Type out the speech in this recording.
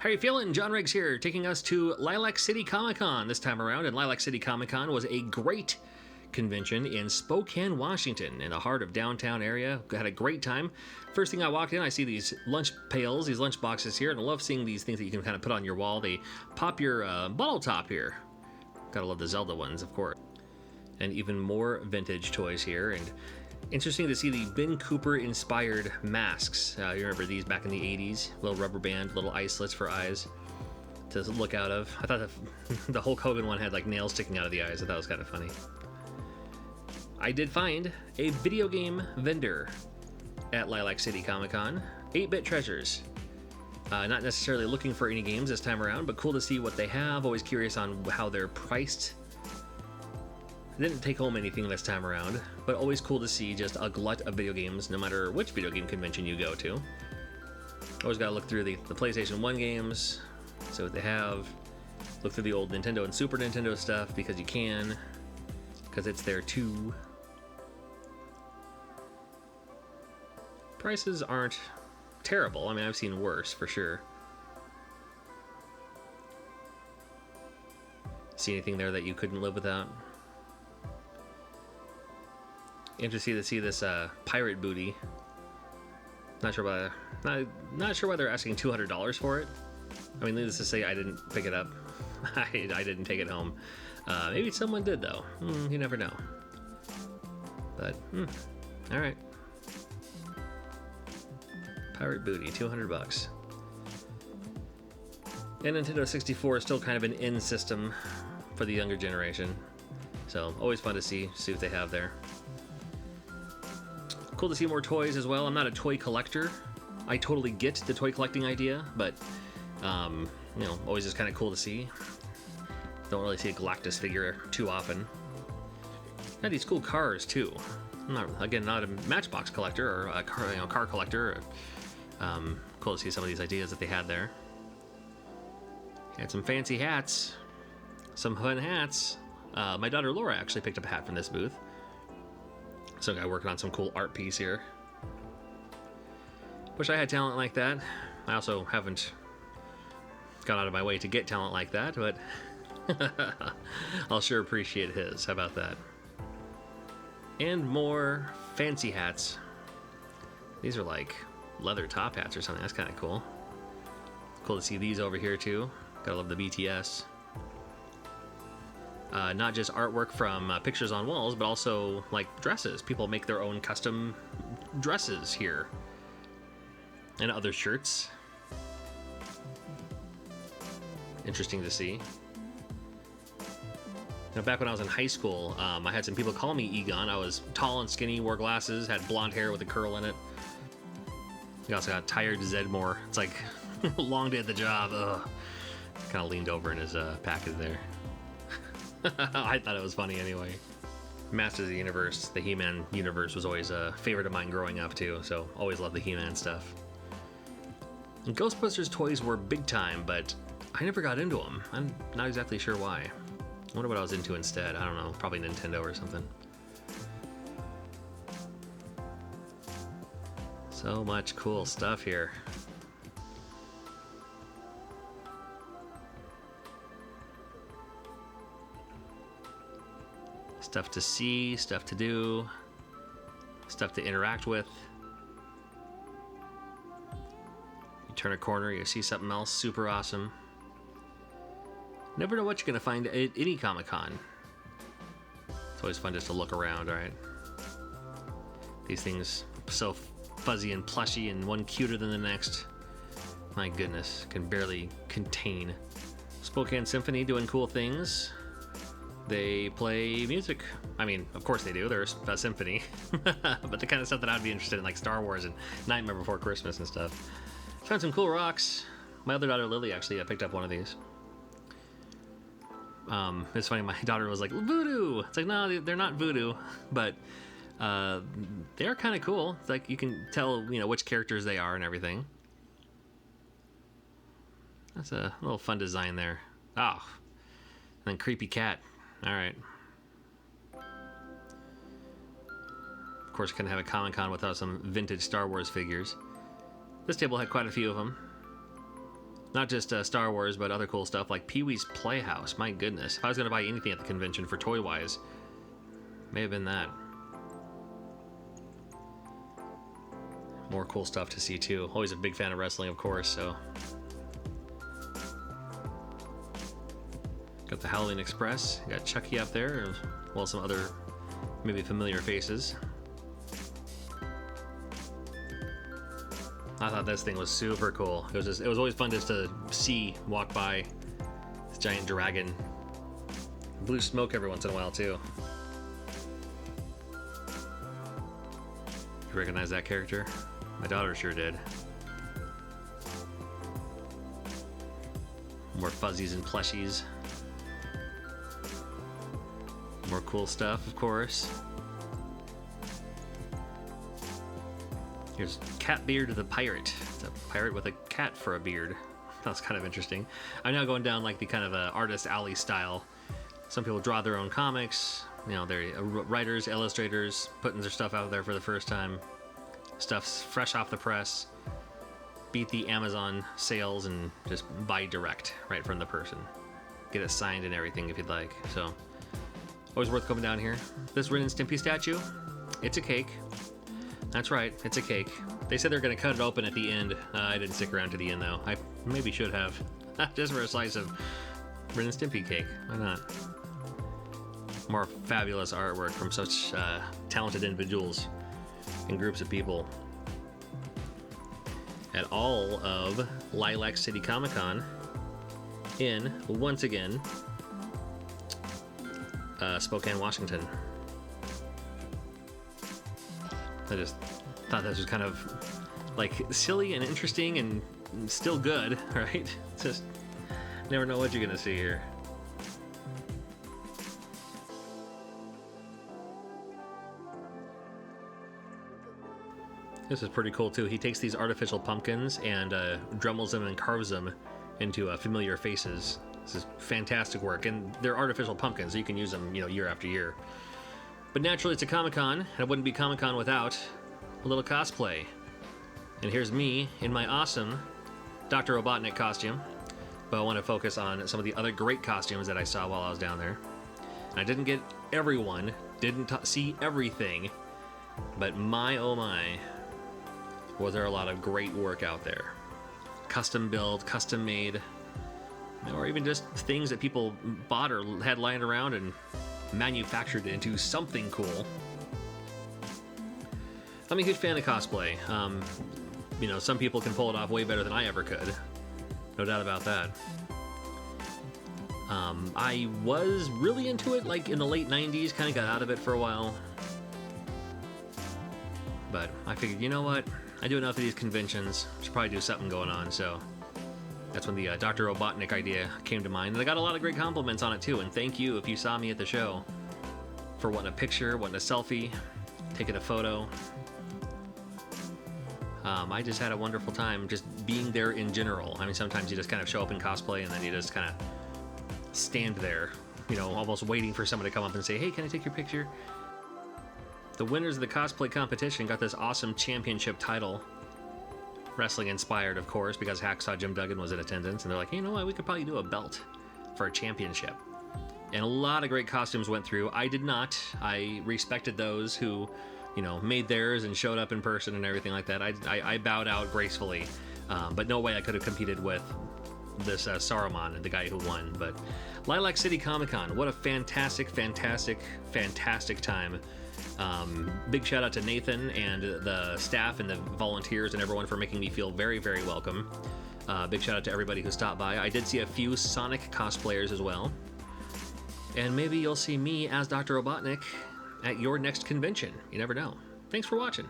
How you feeling? John Riggs here, taking us to Lilac City Comicon this time around. And Lilac City Comicon was a great convention in Spokane, Washington, in the heart of downtown area. Had a great time. First thing I walked in, I see these lunch pails, these lunch boxes here, and I love seeing these things that you can kind of put on your wall. They pop your bottle top here. Gotta love the Zelda ones, of course. And even more vintage toys here. And interesting to see the Ben Cooper inspired masks. You remember these back in the 80s? Little rubber band, little icelets for eyes to look out of. I thought the Hulk Hogan one had like nails sticking out of the eyes. I thought it was kind of funny. I did find a video game vendor at Lilac City Comicon. 8-Bit Treasures. Not necessarily looking for any games this time around, but cool to see what they have. Always curious on how they're priced. Didn't take home anything this time around, but always cool to see just a glut of video games, no matter which video game convention you go to. Always got to look through the PlayStation 1 games, see what they have. Look through the old Nintendo and Super Nintendo stuff, because you can, because it's there too. Prices aren't terrible. I mean, I've seen worse, for sure. See anything there that you couldn't live without? Interesting to see this pirate booty. Not sure why they're asking $200 for it. I mean, needless to say, I didn't pick it up. I didn't take it home. Maybe someone did though. You never know. But all right. Pirate booty, $200. And Nintendo 64 is still kind of an in system for the younger generation. So always fun to see what they have there. Cool to see more toys as well. I'm not a toy collector. I totally get the toy collecting idea, but you know, always just kind of cool to see. Don't really see a Galactus figure too often. Got these cool cars too. I'm not a Matchbox collector or a car collector. Cool to see some of these ideas that they had there. Had some fancy hats, some fun hats. My daughter Laura actually picked up a hat from this booth. Some guy working on some cool art piece here. Wish I had talent like that. I also haven't gone out of my way to get talent like that, but I'll sure appreciate his. How about that? And more fancy hats. These are like leather top hats or something. That's kind of cool. Cool to see these over here too. Gotta love the BTS. Not just artwork from pictures on walls, but also like dresses. People make their own custom dresses here. And other shirts. Interesting to see. Now, back when I was in high school, I had some people call me Egon. I was tall and skinny, wore glasses, had blonde hair with a curl in it. I also got tired Zedmore. It's like, long day at the job. Ugh. Kind of leaned over in his package there. I thought it was funny anyway. Masters of the Universe, the He-Man universe, was always a favorite of mine growing up too, so always loved the He-Man stuff. And Ghostbusters toys were big time, but I never got into them. I'm not exactly sure why. I wonder what I was into instead. I don't know, probably Nintendo or something. So much cool stuff here. Stuff to see, stuff to do, stuff to interact with. You turn a corner, you see something else super awesome. Never know what you're gonna find at any Comic-Con. It's always fun just to look around, right? These things so fuzzy and plushy and one cuter than the next. My goodness, can barely contain. Spokane Symphony doing cool things. They play music. I mean, of course they do. They're a symphony. But the kind of stuff that I'd be interested in, like Star Wars and Nightmare Before Christmas and stuff. Found some cool rocks. My other daughter, Lily, actually picked up one of these. It's funny, my daughter was like, voodoo! It's like, no, they're not voodoo. But they're kind of cool. It's like you can tell, you know, which characters they are and everything. That's a little fun design there. Oh, and then creepy cat. All right. Of course, couldn't have a Comic-Con without some vintage Star Wars figures. This table had quite a few of them. Not just Star Wars, but other cool stuff like Pee-wee's Playhouse. My goodness. If I was going to buy anything at the convention for toy-wise, may have been that. More cool stuff to see, too. Always a big fan of wrestling, of course, so... Got the Halloween Express. Got Chucky up there, as well as some other maybe familiar faces. I thought this thing was super cool. It was always fun just to see walk by this giant dragon. Blue smoke every once in a while too. You recognize that character? My daughter sure did. More fuzzies and plushies. More cool stuff, of course. Here's Catbeard the Pirate. It's a pirate with a cat for a beard. That's kind of interesting. I'm now going down like the kind of artist alley style. Some people draw their own comics. You know, they're writers, illustrators, putting their stuff out there for the first time. Stuff's fresh off the press. Beat the Amazon sales and just buy direct right from the person. Get it signed and everything if you'd like. So, always worth coming down here. This Ren and Stimpy statue, it's a cake. That's right, it's a cake. They said they're going to cut it open at the end. I didn't stick around to the end though. I maybe should have. Just for a slice of Ren and Stimpy cake. Why not? More fabulous artwork from such talented individuals and groups of people at all of Lilac City Comicon in, once again, Spokane, Washington. I just thought this was kind of like silly and interesting and still good, right? Just never know what you're gonna see here. This is pretty cool too. He takes these artificial pumpkins and dremels them and carves them into familiar faces. This is fantastic work, and they're artificial pumpkins, so you can use them, you know, year after year. But naturally, it's a Comic-Con, and it wouldn't be Comic-Con without a little cosplay. And here's me in my awesome Dr. Robotnik costume. But I want to focus on some of the other great costumes that I saw while I was down there. And I didn't get everyone, didn't see everything, but my oh my, was there a lot of great work out there. Custom build, custom made, or even just things that people bought or had lying around and manufactured into something cool. I'm a huge fan of cosplay. You know, some people can pull it off way better than I ever could. No doubt about that. I was really into it like in the late 90s, kind of got out of it for a while. But I figured, you know what? I do enough of these conventions, should probably do something going on, so that's when the Dr. Robotnik idea came to mind. And I got a lot of great compliments on it too, and thank you if you saw me at the show for wanting a picture, wanting a selfie, taking a photo. I just had a wonderful time just being there in general. I mean, sometimes you just kind of show up in cosplay and then you just kind of stand there, you know, almost waiting for someone to come up and say, hey, can I take your picture? The winners of the cosplay competition got this awesome championship title. Wrestling inspired, of course, because Hacksaw Jim Duggan was in attendance, and they're like, hey, you know what, we could probably do a belt for a championship. And a lot of great costumes went through. I did not. I respected those who, you know, made theirs and showed up in person and everything like that. I bowed out gracefully, but no way I could have competed with this Saruman, the guy who won. But Lilac City Comicon, what a fantastic, fantastic, fantastic time. Big shout out to Nathan and the staff and the volunteers and everyone for making me feel very, very welcome. Big shout out to everybody who stopped by. I did see a few Sonic cosplayers as well. And maybe you'll see me as Dr. Robotnik at your next convention. You never know. Thanks for watching.